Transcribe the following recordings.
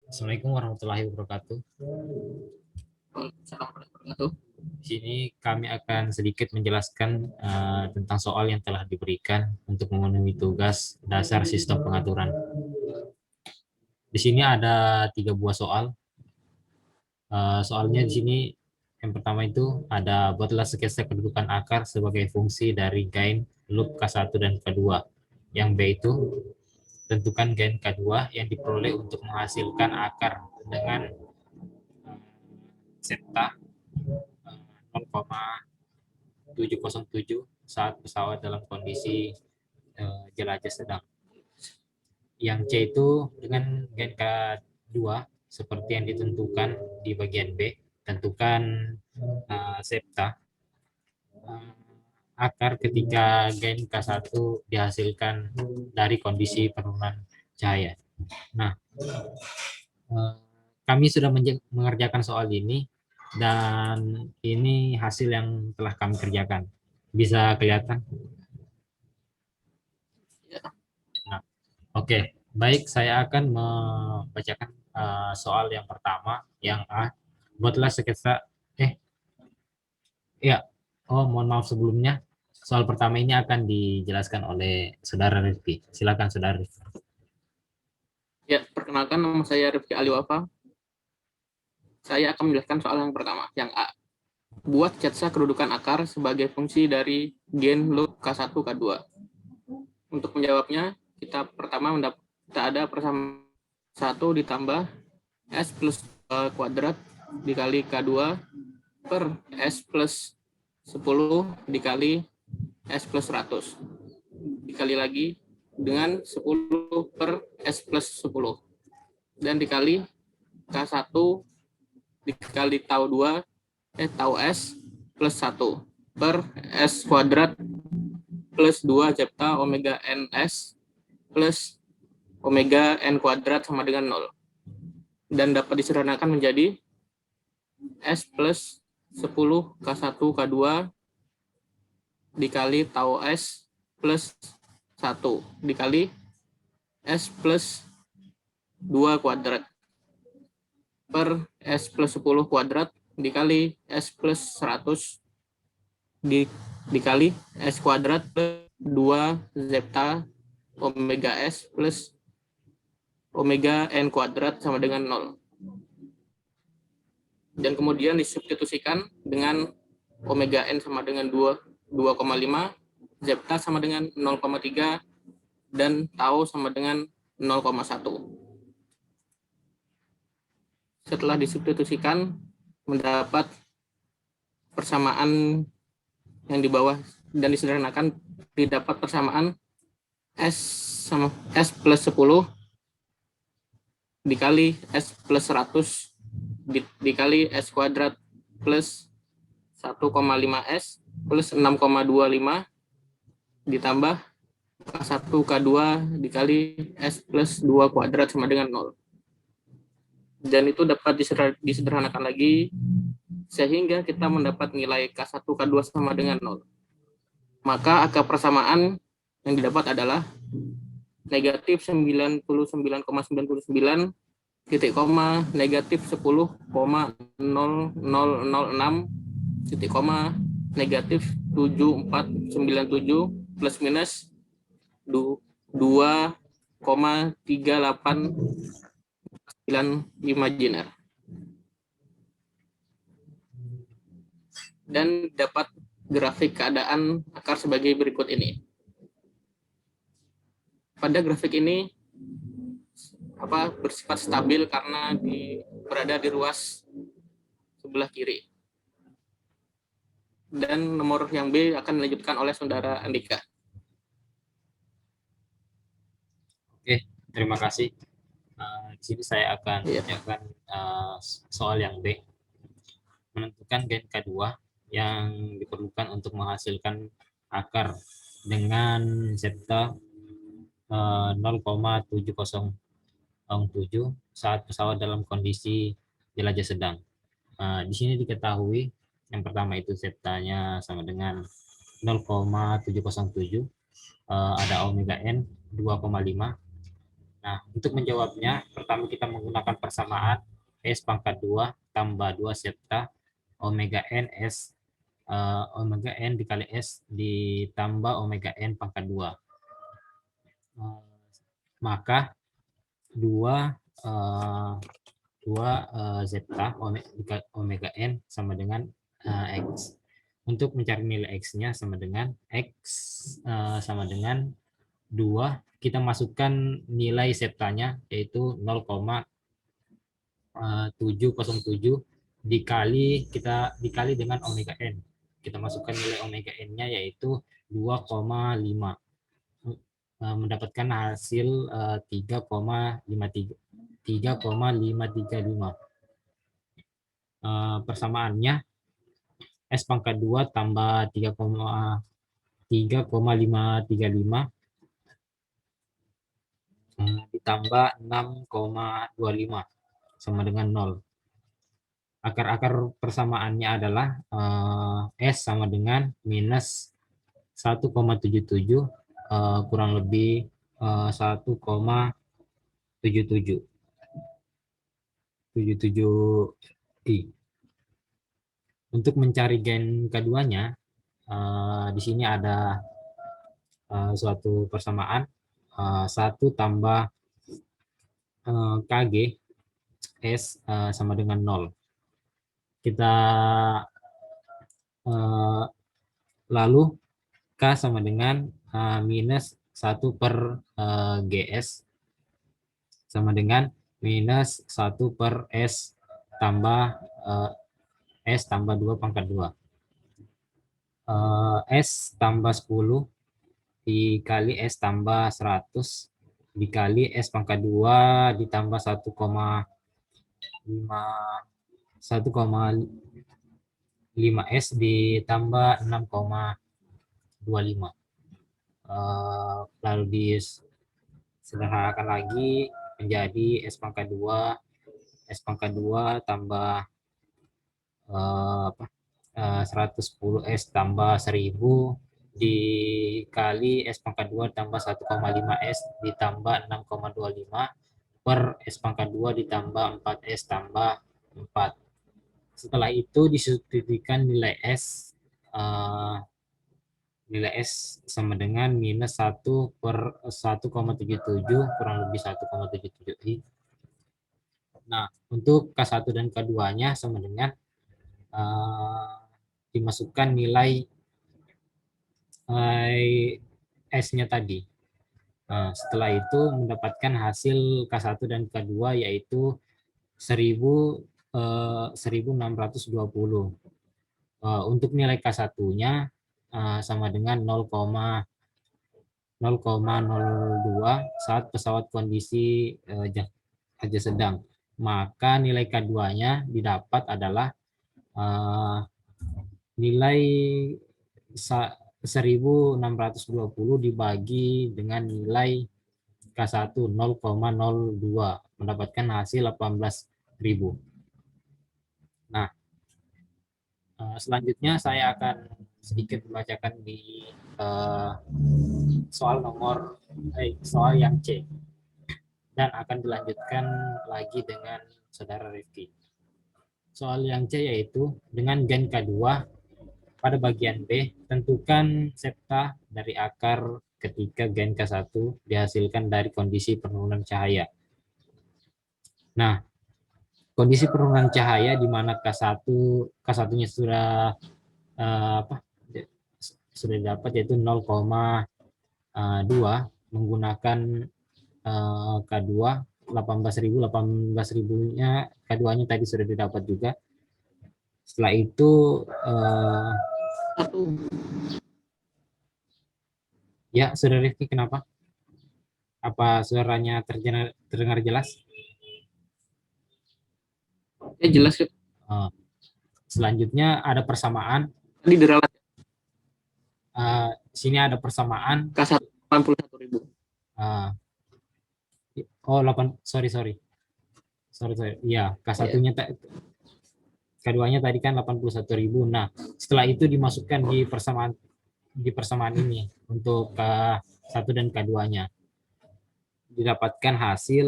Assalamualaikum warahmatullahi wabarakatuh. Assalamualaikum. Di sini kami akan sedikit menjelaskan tentang soal yang telah diberikan untuk memenuhi tugas dasar sistem pengaturan. Di sini ada 3 buah soal. Soalnya di sini yang pertama itu ada buatlah sketsa kedudukan akar sebagai fungsi dari gain loop K1 dan K2. Yang B itu tentukan gain K2 yang diperoleh untuk menghasilkan akar dengan zeta 0,707 saat pesawat dalam kondisi jelajah sedang. Yang C itu dengan gain K2 seperti yang ditentukan di bagian B, tentukan septa akar ketika gain K1 dihasilkan dari kondisi penurunan cahaya. Nah, kami sudah mengerjakan soal ini dan ini hasil yang telah kami kerjakan. Bisa kelihatan? Nah, oke. Baik, saya akan membacakan soal yang pertama, yang A. Buatlah sketsa, ya, mohon maaf sebelumnya. Soal pertama ini akan dijelaskan oleh Saudara Rifki. Silakan, Saudara Rifki. Ya, perkenalkan nama saya Rifki Aliwafa. Saya akan menjelaskan soal yang pertama, yang A. Buat sketsa kedudukan akar sebagai fungsi dari gain loop K1, K2. Untuk menjawabnya, kita ada persamaan 1 ditambah S plus kuadrat dikali K2 per S plus 10 dikali S plus 100. Dikali lagi dengan 10 per S plus 10. Dan dikali K1 dikali tau 2, tau S plus 1 per S kuadrat plus 2 zeta omega NS plus omega N kuadrat sama dengan 0. Dan dapat disederhanakan menjadi S plus 10 K1 K2 dikali tau S plus 1 dikali S plus 2 kuadrat per S plus 10 kuadrat dikali S plus 100 dikali S kuadrat plus 2 zeta omega S plus omega N kuadrat sama dengan 0. Dan kemudian disubstitusikan dengan omega N sama dengan 2,5, zeta sama dengan 0,3, dan tau sama dengan 0,1. Setelah disubstitusikan, mendapat persamaan yang di bawah dan disederhanakan, didapat persamaan S sama S plus 10 dikali S plus 100 dikali S kuadrat plus 1,5 S plus 6,25 ditambah K1 K2 dikali S plus 2 kuadrat sama dengan 0. Dan itu dapat disederhanakan lagi sehingga kita mendapat nilai K1 K2 sama dengan 0. Maka angka persamaan yang didapat adalah negatif 99,99 titik koma negatif 10,0006 titik koma negatif 7497 plus minus 2,38 imajiner. Dan dapat grafik keadaan akar sebagai berikut ini. Pada grafik ini bersifat stabil karena berada di ruas sebelah kiri. Dan nomor yang B akan dilanjutkan oleh Saudara Andika. Oke, terima kasih. Di sini saya akan mengerjakan soal yang B. Menentukan gain K2 yang diperlukan untuk menghasilkan akar dengan zeta 0,707 saat pesawat dalam kondisi jelajah sedang. Di sini diketahui yang pertama itu zetanya sama dengan 0,707, ada omega n 2,5, Nah, untuk menjawabnya, pertama kita menggunakan persamaan S pangkat 2 tambah 2 septa omega n S omega n dikali S ditambah omega n pangkat 2. Maka 2 zeta omega n sama dengan X. Untuk mencari nilai X-nya sama dengan X sama dengan 2, kita masukkan nilai septanya yaitu 0,707 dikali dengan omega n. Kita masukkan nilai omega n-nya yaitu 2,5, mendapatkan hasil 3,535. Persamaannya S pangkat 2 tambah 3,535 ditambah 6,25 sama dengan 0. Akar-akar persamaannya adalah S sama dengan minus 1,77 kurang lebih 1,77 I. Untuk mencari gen keduanya, di sini ada suatu persamaan 1 tambah KG S sama dengan 0. Kita lalu K sama dengan minus 1 per GS sama dengan minus 1 per S tambah 2 pangkat 2. S tambah 10 dikali S tambah 100 dikali S pangkat 2 ditambah 1,5 S ditambah 6,25. Lalu disederhanakan lagi menjadi S pangkat 2 tambah 110 S tambah 1000 dikali S pangkat 2 tambah 1,5 S ditambah 6,25 per S pangkat 2 ditambah 4 S tambah 4. Setelah itu disubstitusikan nilai S sama dengan minus 1 per 1,77 kurang lebih 1,77 I. Nah, untuk K1 dan K2-nya sama dengan dimasukkan nilai S-nya tadi. Setelah itu mendapatkan hasil K1 dan K2 yaitu 1620. Untuk nilai K1-nya sama dengan 0,02 saat pesawat kondisi saja sedang. Maka nilai K2-nya didapat adalah nilai 1620 dibagi dengan nilai K1 0,02 mendapatkan hasil 18.000. Nah, selanjutnya saya akan sedikit membacakan di soal yang C dan akan dilanjutkan lagi dengan saudara Rifki. Soal yang C yaitu dengan gen K2 pada bagian B, tentukan septa dari akar ketika gen K1 dihasilkan dari kondisi penurunan cahaya. Nah, kondisi penurunan cahaya di mana K1-nya sudah dapat yaitu 0,2 menggunakan K2 18.000-nya K2-nya tadi sudah didapat juga. Setelah itu ya, Saudara Rifki, kenapa? Apa suaranya terdengar jelas? Ya, jelas. Selanjutnya ada persamaan. Tadi diralat. Sini ada persamaan. K1 81.000. Sorry. Iya, K1-nya K2-nya tadi kan 81.000. Nah, setelah itu dimasukkan di persamaan ini untuk K1 dan K2-nya. didapatkan hasil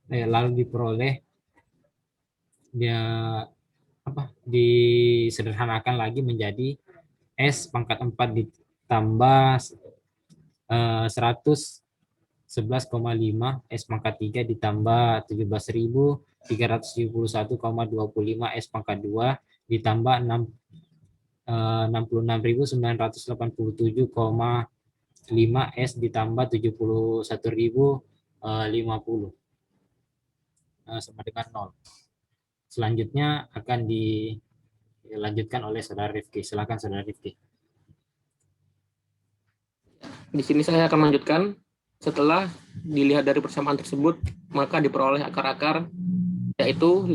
lalu diperoleh dia disederhanakan lagi menjadi S pangkat 4 ditambah 111,5 S pangkat 3 ditambah 17.371,25 S pangkat 2 ditambah 66.987,5 S ditambah 71.050 sama dengan 0. Selanjutnya akan dilanjutkan oleh saudara Rifki. Silakan saudara Rifki. Di sini saya akan melanjutkan. Setelah dilihat dari persamaan tersebut, maka diperoleh akar-akar yaitu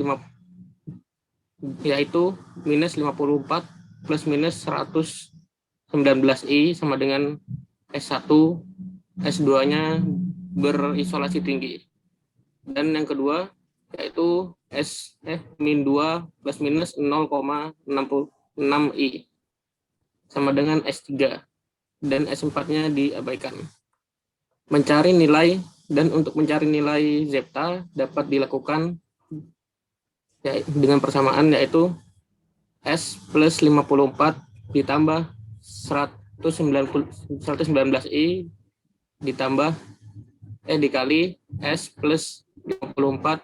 minus 54 plus minus 119I sama dengan S1, S2-nya berisolasi tinggi. Dan yang kedua yaitu min 2 plus minus 0,66I sama dengan S3 dan S4-nya diabaikan. Mencari nilai, dan untuk mencari nilai zeta dapat dilakukan dengan persamaan yaitu S plus 54 ditambah 119I ditambah dikali S plus 54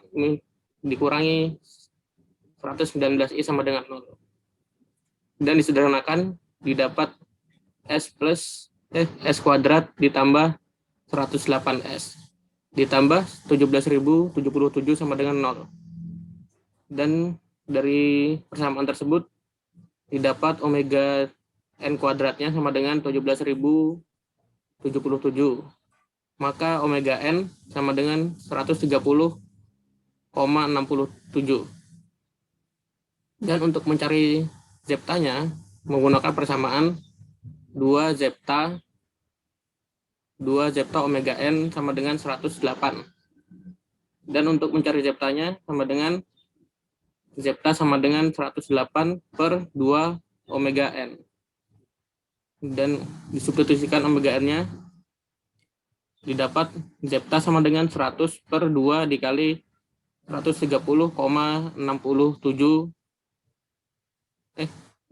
dikurangi 119I sama dengan 0. Dan disederhanakan didapat S kuadrat ditambah 108S ditambah 17.077 sama dengan 0. Dan dari persamaan tersebut didapat omega n kuadratnya sama dengan 17.077. Maka omega n sama dengan 130,67. Dan untuk mencari zeptanya menggunakan persamaan 2 zepta omega n sama dengan 108. Dan untuk mencari zeptanya zepta sama dengan 108 per 2 omega n. Dan disubstitusikan omega n-nya didapat zepta sama dengan 100 per 2 dikali 130,67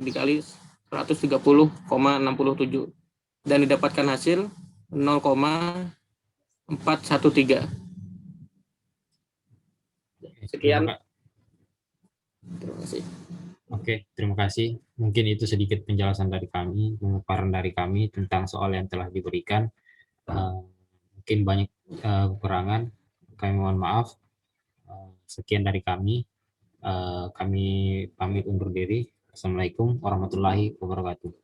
dikali 130,67 dan didapatkan hasil 0,413. Sekian. Terima kasih. Oke, terima kasih. Mungkin itu sedikit penjelasan dari kami, pemaparan dari kami tentang soal yang telah diberikan. Mungkin banyak kekurangan, kami mohon maaf. Sekian dari kami. Kami pamit undur diri. Assalamualaikum warahmatullahi wabarakatuh.